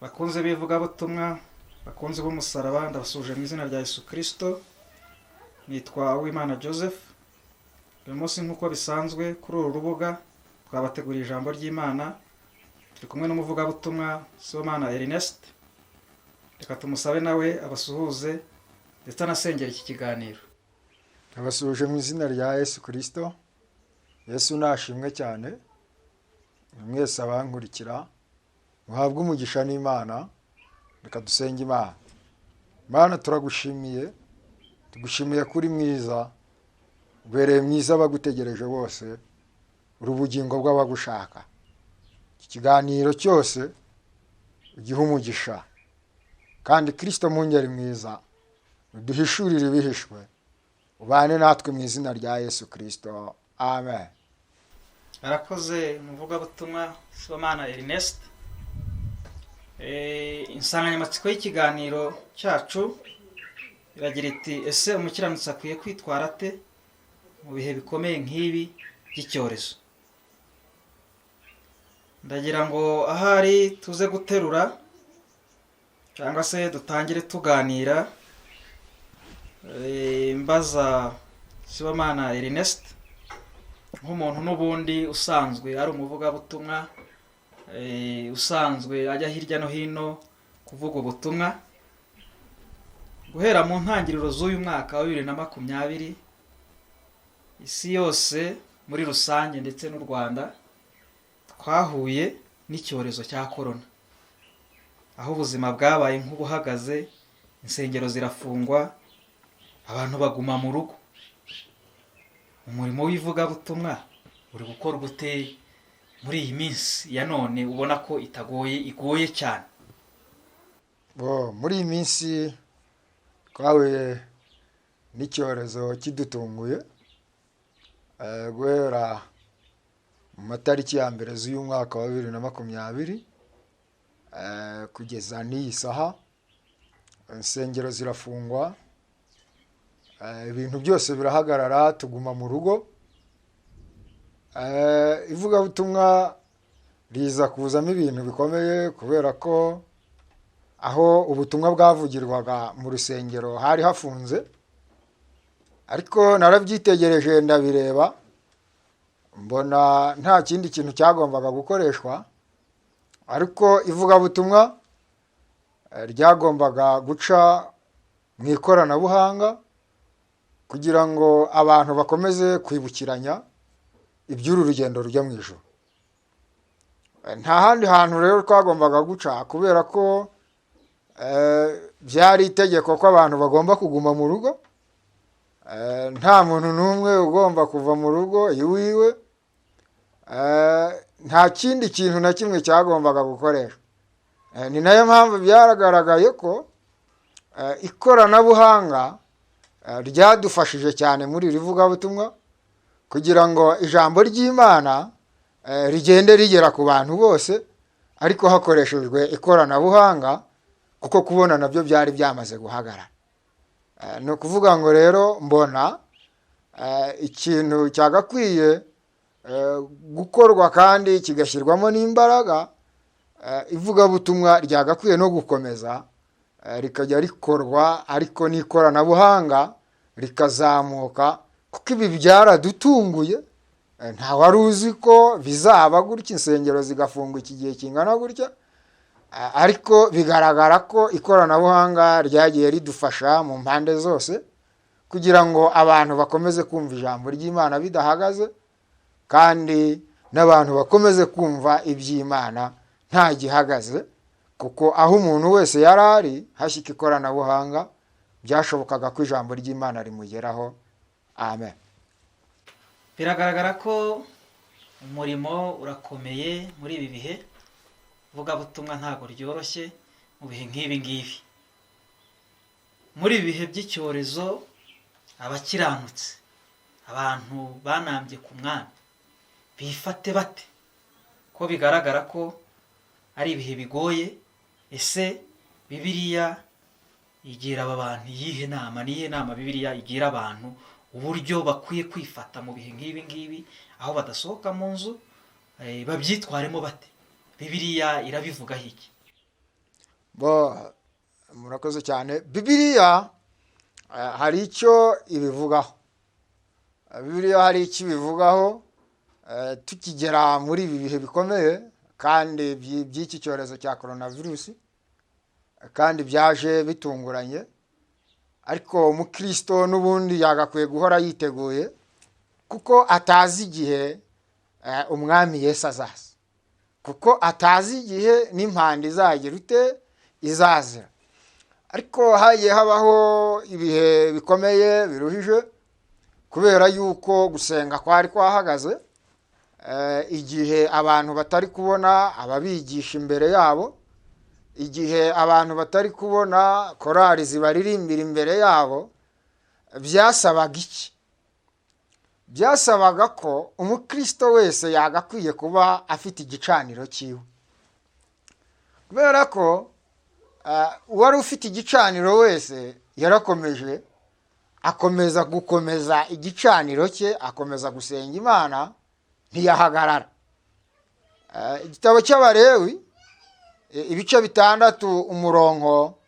Bakunze b'ivugabutumwa, bakunze b'umusaraba, ndabasuje mu izina rya Yesu Kristo. Nitwa Uwimana Joseph. Uyu munsi nk'uko bisanzwe kuri uru rubuga twabateguriye ijambo ry'Imana. Turi kumwe n'umuvugabutumwa Sibomana Ernest. Reka tumusabe nawe abasuhuze ndetse anasengera iki kiganiro. Abasuje mu izina rya Yesu Kristo. Yesu nashimwe cyane. Mwese abankurikira muhabwe umugisha n'Imana. Reka dusenge Imana. Mana, turagushimiye, tugushimiye kuri mwiza, ubereye mwiza abagutegereje bose, uri ubugingo bw'abagushaka. Iki kiganiro cyose ugihe umugisha, kandi Kristo Mwungeri mwiza uduhishurire ibihishwe, ubane natwe mu izina rya Yesu Kristo. Amen. Arakoze umuvugabutumwa Sibomana Ernest. Insanganyamatsiko y'ikiganiro cyacu iragira iti ese umukiranutsi akwiye kwitwara ate mu bihe bikomeye nk'ibi by'icyorezo. Ndagira ngo ahari tuze guterura cyangwa se dutangire tuganira, mbaza Sibomana Ernest nk'umuntu n'ubundi usanzwe ari umuvugabutumwa, usanzwe ajya hirya no hino kuvuga ubutumwa. Guhera mu ntangiriro z'uyu mwaka wa 2020, isi yose muri rusange ndetse n'u Rwanda twahuye n'icyorezo cya corona, aho ubuzima bwabaye nk'ubuhagaze, insengero zirafungwa, abantu baguma mu rugo. Umurimo w'ivugabutumwa uri gukora gute muri iyi minsi ya none ubona ko igoye cyane? Muri iyi minsi twahuye n'icyorezo kidutunguye, guhera mu matariki ya mbere z'uyu mwaka wa 2020 kugeza n'iyi saha. Insengero zirafungwa, ibintu byose birahagarara, tuguma mu rugo. Ivugabutumwa riza kuzamo ibintu bikomeye, kubera ko aho ubutumwa bwavugirwaga mu rusengero hari hafunze, ariko narabyitegereje ndabireba, mbona nta kindi kintu cyagombaga gukoreshwa, ariko ivugabutumwa ryagombaga guca mu ikoranabuhanga kugira ngo abantu bakomeze kwibukiranya iby'uru rugendo rujya mu ijuru. Nta handi hantu rero twagombaga guca, kubera ko byari itegeko ko abantu bagomba kuguma mu rugo. Nta muntu n'umwe ugomba kuva mu rugo iwiwe. Nta kindi kintu na kimwe cyagombaga gukoreshwa. Ni nayo mpamvu byaragaragaye ko ikoranabuhanga ryadufashije cyane muri iri vugabutumwa, kugira ngo ijambo ry'Imana rigende rigera ku bantu bose, ariko hakoreshejwe ikoranabuhanga, kuko kubona nabyo byari byamaze guhagarara. Ni ukuvuga ngo rero mbona ikintu cyagakwiye gukorwa kandi kigashyirwamo n'imbaraga, ivugabutumwa ryagakwiye no gukomeza rikajya rikorwa, ariko n'ikoranabuhanga rikazamuka, kuko ibi byaradutunguye. Nta wari uzi ko bizaba gutya, insengero zigafungwa iki gihe kingana gutya, ariko bigaragara ko ikoranabuhanga ryagiye ridufasha mu mpande zose, kugira ngo abantu bakomeze kumva ijambo ry'Imana bidahagaze, kandi n'abantu bakomeze kumva iby'Imana nta gihagaze, kuko aho umuntu wese yari ari hashyika ikoranabuhanga, byashobokaga ko ijambo ry'Imana rimugeraho. Amen. Biragaragara ko umurimo urakomeye muri ibi bihe. Ivugabutumwa ntabwo ryoroshye mu bihe nk'ibi ngibi. Muri ibi bihe by'icyorezo, abakiranutse, abantu banambye ku Mwami, bifate bate? Ko bigaragara ko ari ibihe bigoye. Ese Bibiliya igira aba bantu iyihe nama? Niyihe nama Bibiliya igira abantu uburyo bakwiye kwifata mu bihe nk'ibi ngibi, aho badasohoka mu nzu, babyitwaremo bate? Bibiliya irabivugaho iki? bo murakoze cyane. Bibiliya hari icyo ibivugaho. Bibiliya hari icyo ibivugaho tukigera muri ibi bihe bikomeye kandi by'iki cyorezo cya coronavirus, kandi byaje bitunguranye, ariko umukristo n'ubundi yagakwiye guhora yiteguye kuko atazi igihe umwami Yesu azaza, kuko atazi igihe n'impanda izagira ute izazira. Ariko hagiye habaho ibihe bikomeye biruhije kubera yuko gusenga kwari kwahagaze, igihe abantu batari kubona ababigisha imbere yabo, igihe abantu batari kubona korari zibaririmbira imbere yabo, byasabaga iki? Byasabaga ko umukristo wese yagakwiye kuba afite igicaniro cyiwe, kubera ko uwari ufite igicaniro wese yarakomeje gukomeza igicaniro cye, akomeza gusenga Imana, ntiyahagarara. Igitabo cy'Abalewi ibice 6 umurongo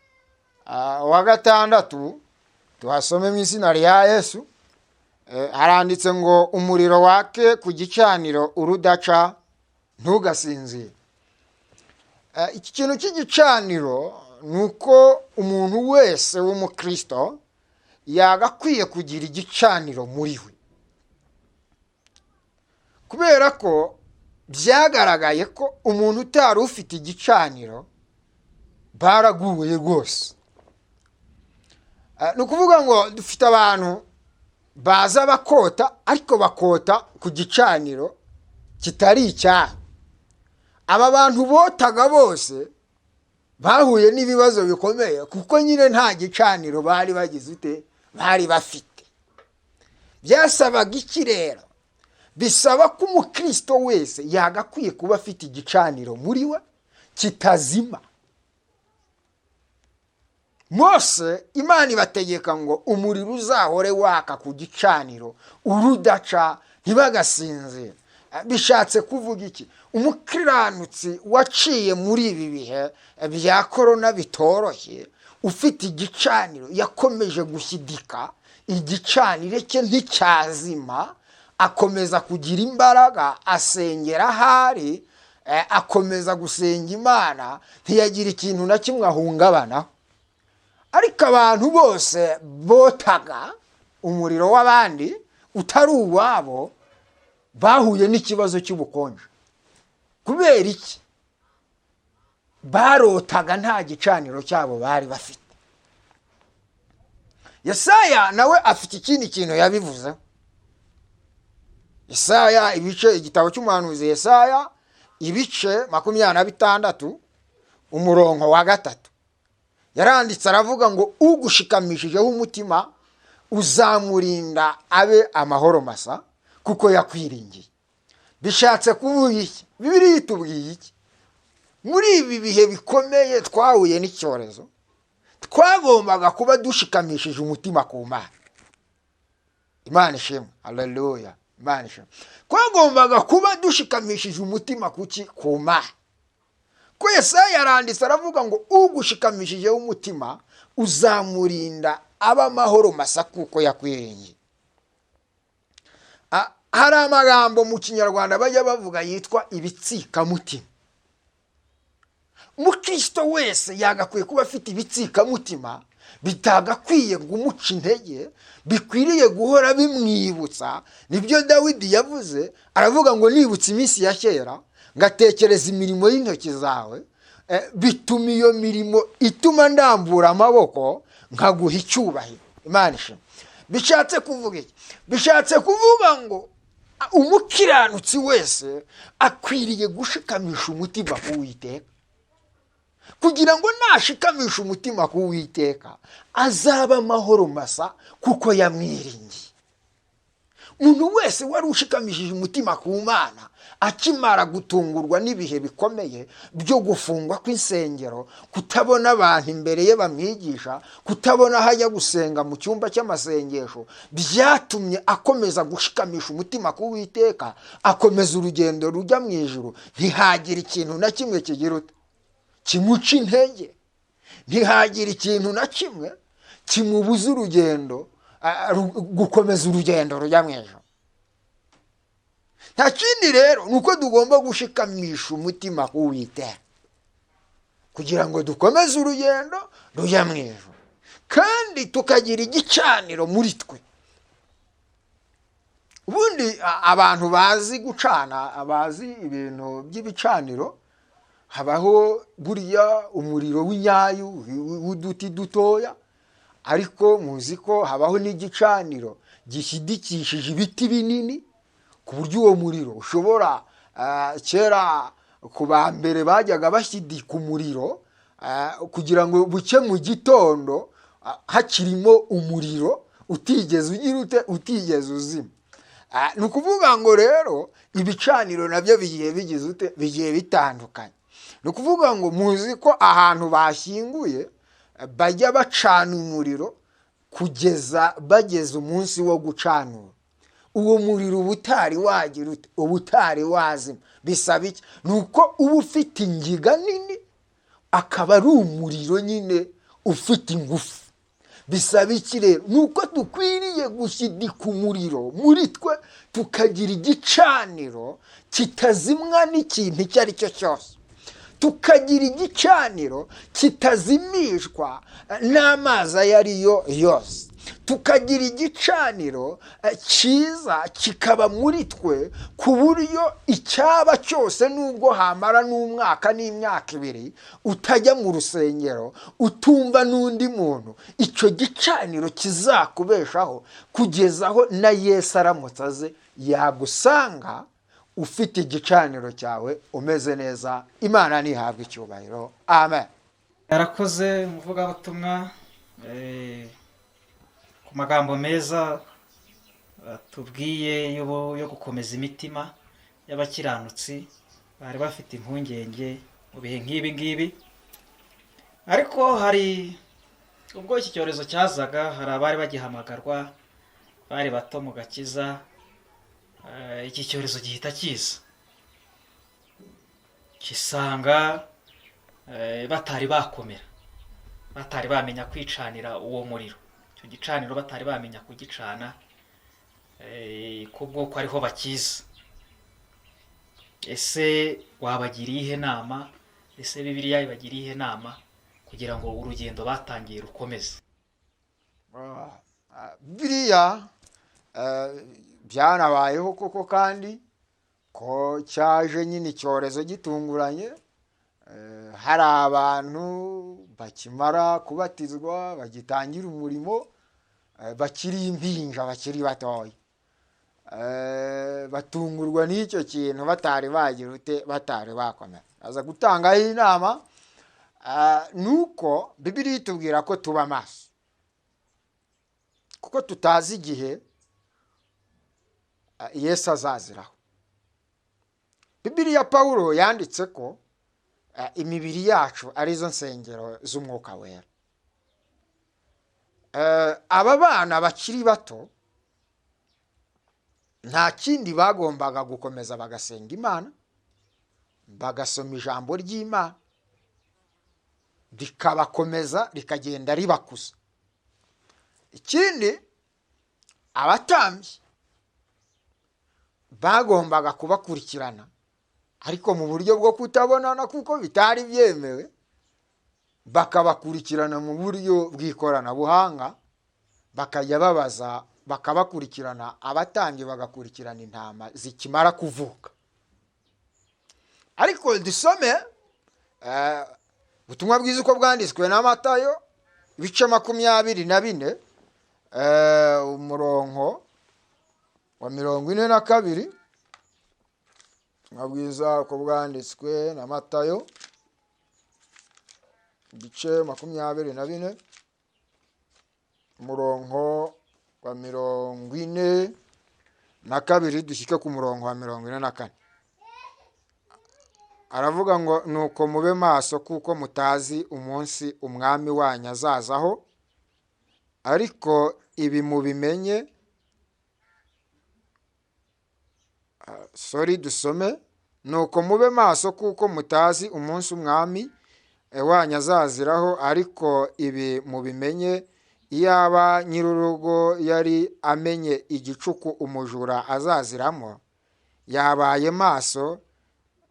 wa 6 tuhasome mu izina rya Yesu. Haranditse ngo umuriro wake ku gicaniro urudaca ntugasinzire. Iki kintu cy'igicaniro nuko umuntu wese w'umukristo yagakwiye kugira igicaniro muri we, kubera ko byagaragaye ko umuntu utari ufite igicaniro baraguye rwose. Ni ukuvuga ngo dufite abantu baza bakota, ariko bakota ku gicaniro kitari icyaha. Aba bantu botaga bose bahuye n'ibibazo bikomeye kuko nyine nta gicaniro bari bagize ute bari bafite. Byasabaga iki rero? Bisaba ko umukristo wese yagakwiye kuba afite igicaniro muri we kitazima. Mose Imana ibategeka ngo umuriro uzahore waka ku gicaniro urudaca ntibagasinzire. Bishatse kuvuga iki? Umukiranutsi waciye muri ibi bihe bya korona bitoroshye, ufite igicaniro yakomeje gushyidika, igicaniro cye nticyazima, akomeza kugira imbaraga, asengera ahari, akomeza gusenga Imana, ntiyagira ikintu na kimwe ahungabanaho. Ariko abantu bose botaga umuriro w'abandi utari uwabo bahuye n'ikibazo cy'ubukonje. Kubera iki? Barotaga nta gicaniro cyabo bari bafite. Yesaya nawe afite ikindi kintu yabivuze. Yesaya igitabo cy'umuhanuzi Yesaya ibice 26 umurongo wa 3 yaranditse aravuga ngo ugushikamishijeho umutima uzamurinda abe amahoro masa kuko yakwiringiye. Bishatse kuvuga iki? Bibiliya itubwiye iki? Muri ibi bihe bikomeye twahuye n'icyorezo, twagombaga kuba dushikamishije umutima ku Mana. Imana ishimwe, haleluya, Imana ishimwe. Twagombaga kuba dushikamishije umutima ku Mana. Ko Yesaya yaranditse aravuga ngo ugushikamishije umutima uzamurinda aba amahoro masa kuko yakwiringiye. Hari amagambo mu Kinyarwanda bajya bavuga yitwa ibitsikamutima. Umukristo wese yagakwiye kuba afite ibitsikamutima bitagakwiye gumuca intege, bikwiriye guhora bimwibutsa. Nibyo Dawidi yavuze, aravuga ngo nibutse iminsi ya kera ngatekereza imirimo y'intoki zawe, bituma iyo mirimo ituma ndambura amaboko nkaguha icyubahiro. Imana ishimwe. Bishatse kuvuga iki? Bishatse kuvuga ngo umukiranutsi wese akwiriye gushikamisha umutima ku Uwiteka, kugira ngo nashikamisha umutima ku Uwiteka azaba amahoro masa kuko yamwiringiye. Umuntu wese wari ushikamishije umutima ku Mana akimara gutungurwa n'ibihe bikomeye byo gufungwa kw'insengero, kutabona abantu imbere ye bamwigisha, kutabona aho ajya gusenga mu cyumba cy'amasengesho, byatumye akomeza gushikamisha umutima ku Uwiteka, akomeza urugendo rujya mu ijuru, ntihagire ikintu na kimwe kigira kimuca intege. ntihagire ikintu na kimwe kimubuza urugendo, gukomeza urugendo rujya mu ijuru. nta kindi rero ni uko tugomba gushikamisha umutima k'Uwiteka kugira ngo dukomeze urugendo rujya mu ijuru, kandi tukagira igicaniro muri twe. ubundi abantu bazi gucana, abazi ibintu by'ibicaniro, habaho buriya umuriro w'inyayu w'uduti dutoya, ariko muzi ko habaho n'igicaniro gishidikishije ibiti binini, ku buryo uwo muriro ushobora, kera ku ba mbere bajyaga bashyidika umuriro kugira ngo buke mu gitondo hakirimo umuriro utigeze ugira ute, utigeze uzima. ni ukuvuga ngo rero ibicaniro nabyo bigiye bigize ute, bigiye bitandukanye. ni ukuvuga ngo muzi ko ahantu bashyinguye bajya bacana umuriro kugeza bageze umunsi wo gucanura. uwo muriro uba utari wagira ute, uba utari wazima. bisaba iki? ni uko uba ufite ingiga nini, akaba ari umuriro nyine ufite ingufu. bisaba iki rero? ni uko dukwiriye gushyidika umuriro muri twe, tukagira igicaniro kitazimwa n'ikintu icyo ari cyo cyose, tukagira igicaniro kitazimishwa n'amazi ayo ari yo yose, tukagira igicaniro cyiza kikaba muri twe, ku buryo icyaba cyose nubwo hamara n'umwaka n'imyaka ibiri utajya mu rusengero utumva n'undi muntu, icyo gicaniro kizakubeshaho kugeza aho na Yesu aramutse aze yagusanga ufite igicaniro cyawe umeze neza. Imana nihabwe icyubahiro. Amen. yarakoze umuvugabutumwa ku magambo meza tubwiye yo gukomeza imitima y'abakiranutsi bari bafite impungenge mu bihe nk'ibi ngibi. ariko hari ubwo iki cyorezo cyazaga, hari abari bagihamagarwa bari bato mu gakiza, iki cyorezo gihita kiza kisanga batari bakomera, batari bamenya kwicanira uwo muriro, icyo gicaniro batari bamenya kugicana, kubwo ko ariho bakiza. ese wabagiriye ihe nama? ese Bibiliya ibagiriye ihe nama kugira ngo urugendo batangiye rukomeze? Bibiliya byanabayeho koko, kandi ko cyaje nyine icyorezo gitunguranye. hari abantu bakimara kubatizwa bagitangira umurimo, bakiri impinja, bakiri batoya, batungurwa n'icyo kintu batari bagira ute, batari bakomera. aza gutangaho inama, nuko Bibiliya itubwira ko tuba maso, kuko tutazi igihe Yesu azaziraho. Bibiliya Pawulo yanditse ko imibiri yacu arizo nsengero z'umwuka wera. aba bana bakiri bato nta kindi bagombaga gukomeza bagasenga Imana, bagasoma ijambo ry'Imana, rikabakomeza rikagenda ribakuza. ikindi, abatambyi bagombaga kubakurikirana, ariko mu buryo bwo kutabonana kuko bitari byemewe, bakabakurikirana mu buryo bw'ikoranabuhanga, bakajya babaza, bakabakurikirana. abatambyi bagakurikirana intama zikimara kuvuka. ariko dusome ubutumwa bwiza uko bwanditswe na Matayo, ibice 24, umurongo wa 42. ubutumwa bwiza uko bwanditswe na Matayo, ibice 24, umurongo wa 42 dushyike ku murongo wa 44. aravuga ngo, nuko mube maso kuko mutazi umunsi umwami wanyu azazaho. ariko ibi mubimenye, dusome, nuko mube maso kuko mutazi umunsi umwami wanyu azaziraho, ariko ibi mubimenye, iyaba nyir'urugo yari amenye igicuku umujura azaziramo, yabaye maso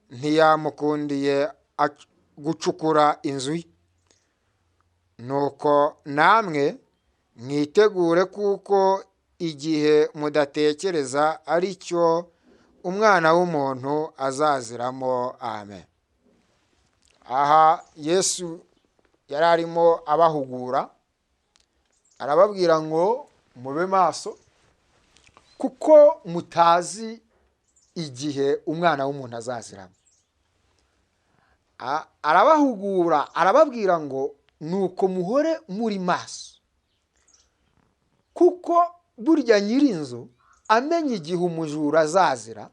ntiyamukundiye gucukura inzu ye. Nuko namwe mwitegure, kuko igihe mudatekereza ari cyo umwana w'umuntu azaziramo. Amen. Aha Yesu yari arimo abahugura, arababwira ngo mube maso, kuko mutazi igihe umwana w'umuntu azaziramo. Arabahugura, arababwira ngo nuko muhore muri maso, kuko burya nyir'inzu amenya igihe umujura azazira,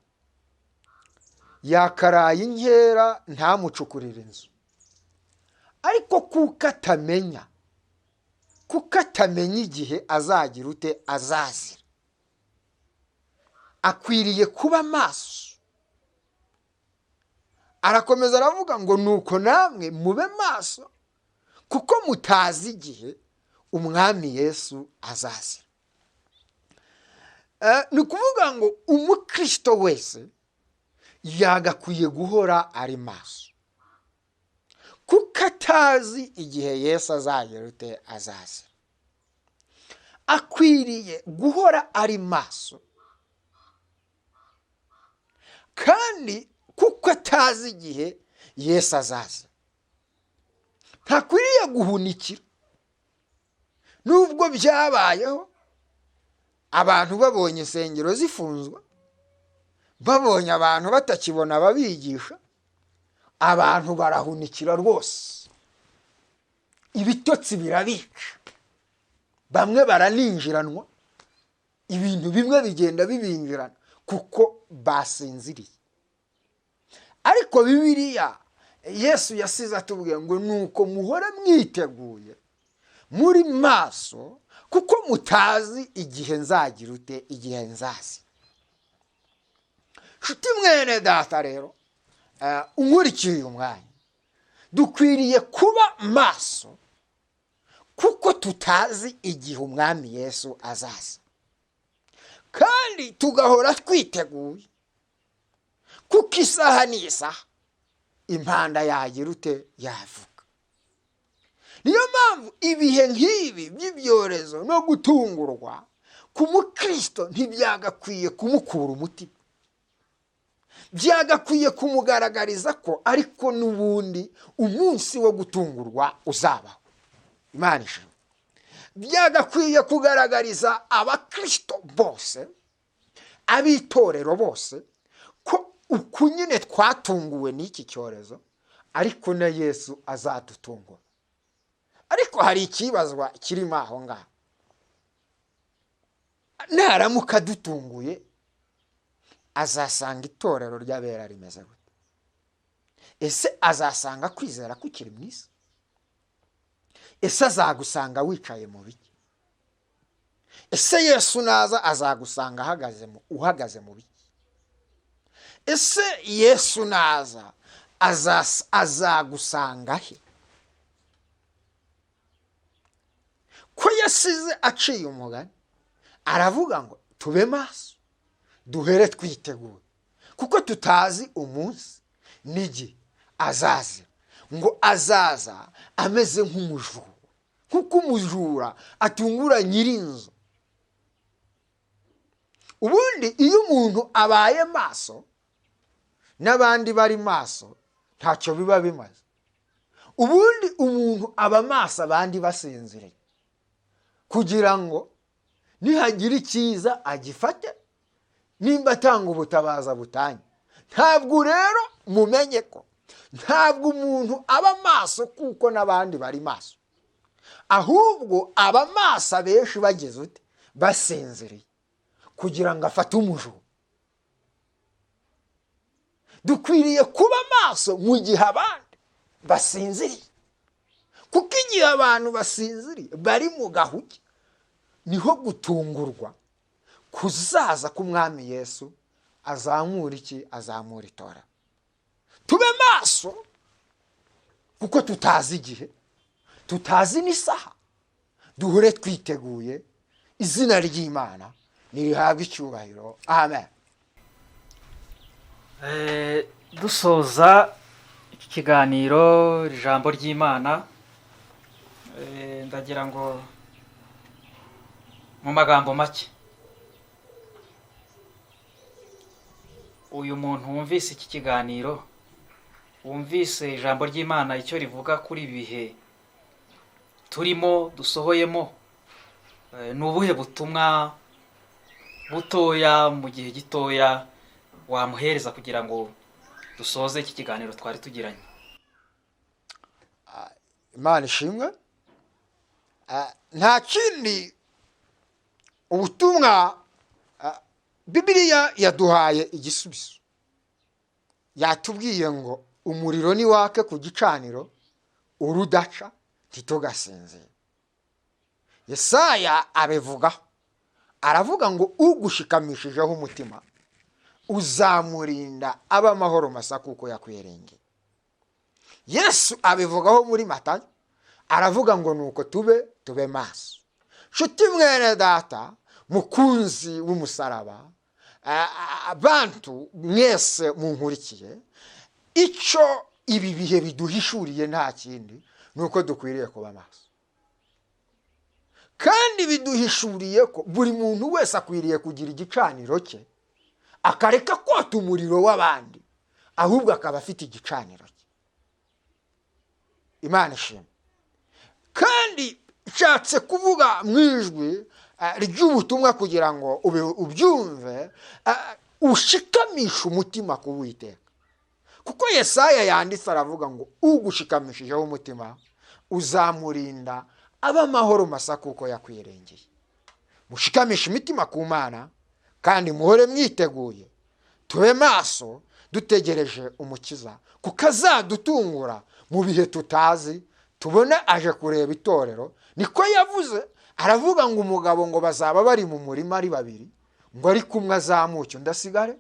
yakaraye inkera ntamucukurire inzu. Ariko kuko atamenya igihe azagira ute azazira, akwiriye kuba maso. Arakomeza aravuga ngo nuko namwe mube maso, kuko mutazi igihe umwami Yesu azazira. Ni ukuvuga ngo umukristo wese yagakwiye guhora ari maso, kuko atazi igihe Yesu azagira ute azazira. Akwiriye guhora ari maso, kandi kuko atazi igihe Yesu azaza, ntakwiriye guhunikira. Nubwo byabayeho abantu babonye insengero zifunzwe, babonye abantu batakibona ababigisha, abantu barahunikira rwose, ibitotsi birabica, bamwe baraninjiranwa, ibintu bimwe bigenda bibinjirana kuko basinziriye. Ariko Bibiliya Yesu yasize atubwiye ngo nuko muhore mwiteguye muri maso, kuko mutazi igihe nzagira ute igihe nzazi. Nshuti mwene data rero, unkurikiye uyu mwanya, dukwiriye kuba maso, kuko tutazi igihe umwami Yesu azaza, kandi tugahora twiteguye, kuko isaha ni isaha impanda yagira ute yavuga. Niyo mpamvu ibihe nk'ibi by'ibyorezo no gutungurwa ku mukristo ntibyagakwiye kumukura umutima, byagakwiye kumugaragariza ko ariko n'ubundi umunsi wo gutungurwa uzabaho. Imana ishimwe. Byagakwiye kugaragariza abakristo bose, abitorero bose, ko uku nyine twatunguwe n'iki cyorezo, ariko na Yesu azadutungura. Ariko hari ikibazwa kirimo aho ngaho. Naramuka dutunguye, azasanga itorero ry'abera rimeze gute? Ese azasanga kwizera kukiri mu isi? Ese azagusanga wicaye mu biki? Ese Yesu naza azagusanga uhagaze mu biki? Ese Yesu naza azagusanga he? Ko yasize aciye umugani, aravuga ngo tube maso, duhere twiteguye, kuko tutazi umunsi n'igihe azazira. Ngo azaza ameze nk'umujura, kuko umujura atungura nyir'inzu. Ubundi iyo umuntu abaye maso n'abandi bari maso, ntacyo biba bimaze. Ubundi umuntu aba maso abandi basinziriye, kugira ngo nihagira icyiza agifate, nimba atanga ubutabaza butanye. Ntabwo rero mumenye ko ntabwo umuntu aba maso kuko n'abandi bari maso, ahubwo aba maso abenshi bageze ute basinziriye, kugira ngo afate umujura. Dukwiriye kuba maso mu gihe abandi basinziriye, kuko igihe abantu basinziriye bari mu gahuke, niho gutungurwa kuzaza k'umwami Yesu azamura iki? Azamura itora. Tube maso, kuko tutazi igihe, tutazi n'isaha. Duhure twiteguye, izina ry'Imana nirihabwe icyubahiro. Amen. Dusoza iki kiganiro, ijambo ry'Imana, ndagira ngo mu magambo make, uyu muntu wumvise iki kiganiro, wumvise ijambo ry'Imana icyo rivuga kuri ibi bihe turimo dusohoyemo, ni ubuhe butumwa butoya mu gihe gitoya wamuhereza kugira ngo dusoze iki kiganiro twari tugiranye? Imana ishimwe. Nta kindi ubutumwa, Bibiliya yaduhaye igisubizo. Yatubwiye ngo umuriro ni wake ku gicaniro, urudaca ntitugasinzire. Yesaya abivugaho, aravuga ngo ugushikamishijeho umutima uzamurinda aba amahoro masa kuko yakwerengeye. Yesu abivugaho muri Matayo, aravuga ngo nuko tube maso. Nshuti mwene data, mukunzi w'umusaraba, abantu mwese munkurikiye, icyo ibi bihe biduhishuriye nta kindi nuko dukwiriye kuba maso. Kandi biduhishuriye ko buri muntu wese akwiriye kugira igicaniro cye, akareka kwota umuriro w'abandi, ahubwo akaba afite igicaniro cye. Imana ishimwe. Kandi nshatse kuvuga mu ijwi ry'ubutumwa kugira ngo ubyumve, ushikamisha umutima ku Uwiteka. Kuko Yesaya yanditse aravuga ngo ugushikamishije umutima uzamurinda aba amahoro masa kuko yakwirengeye. Mushikamisha imitima ku Mana kandi muhore mwiteguye, tube maso dutegereje umukiza, kuko azadutungura mu bihe tutazi, tubone aje kureba itorero. Niko yavuze, aravuga ngo umugabo ngo bazaba bari mu murima ari babiri, ngo ari kumwe azamuke undi asigare,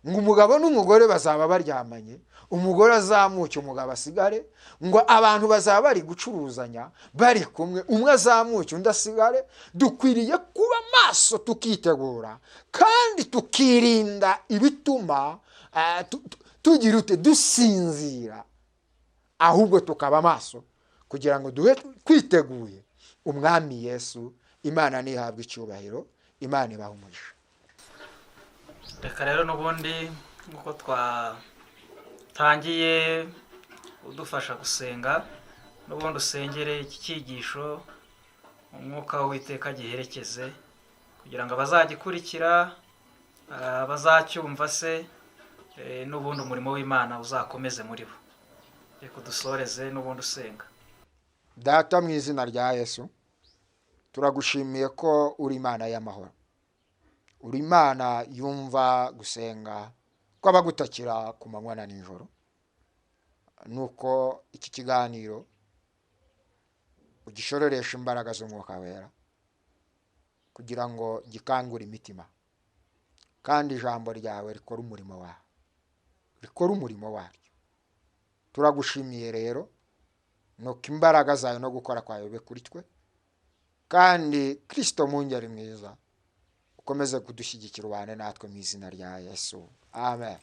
ngo umugabo n'umugore bazaba baryamanye, umugore azamuke umugabo asigare, ngo abantu bazaba bari gucuruzanya bari kumwe, umwe azamuke undi asigare. Dukwiriye kuba maso tukitegura kandi tukirinda ibituma tugira dusinzira, ahubwo tukaba maso kugira ngo duhe twiteguye umwami Yesu. Imana nihabwe icyubahiro, Imana ibahe umugisha. Reka rero n'ubundi nk'uko twatangiye udufasha gusenga, n'ubundi usengere iki cyigisho umwuka w'Uwiteka giherekeze, kugira ngo abazagikurikira, abazacyumva se, n'ubundi umurimo w'Imana uzakomeze muri bo. Reka udusoreze n'ubundi usenga. Data, mu izina rya Yesu, turagushimiye ko uri Imana y'amahoro, uri Imana yumva gusenga kw'abagutakira ku manywa na nijoro. Nuko iki kiganiro ugishororesha imbaraga z'umwuka wera, kugira ngo gikangure imitima, kandi ijambo ryawe rikora umurimo waryo. Turagushimiye rero, nuko imbaraga zawe no gukora kwawe bibe kuri twe, kandi Kristo mwungeri mwiza ukomeze kudushyigikira ubane natwe mu izina rya Yesu. Amen.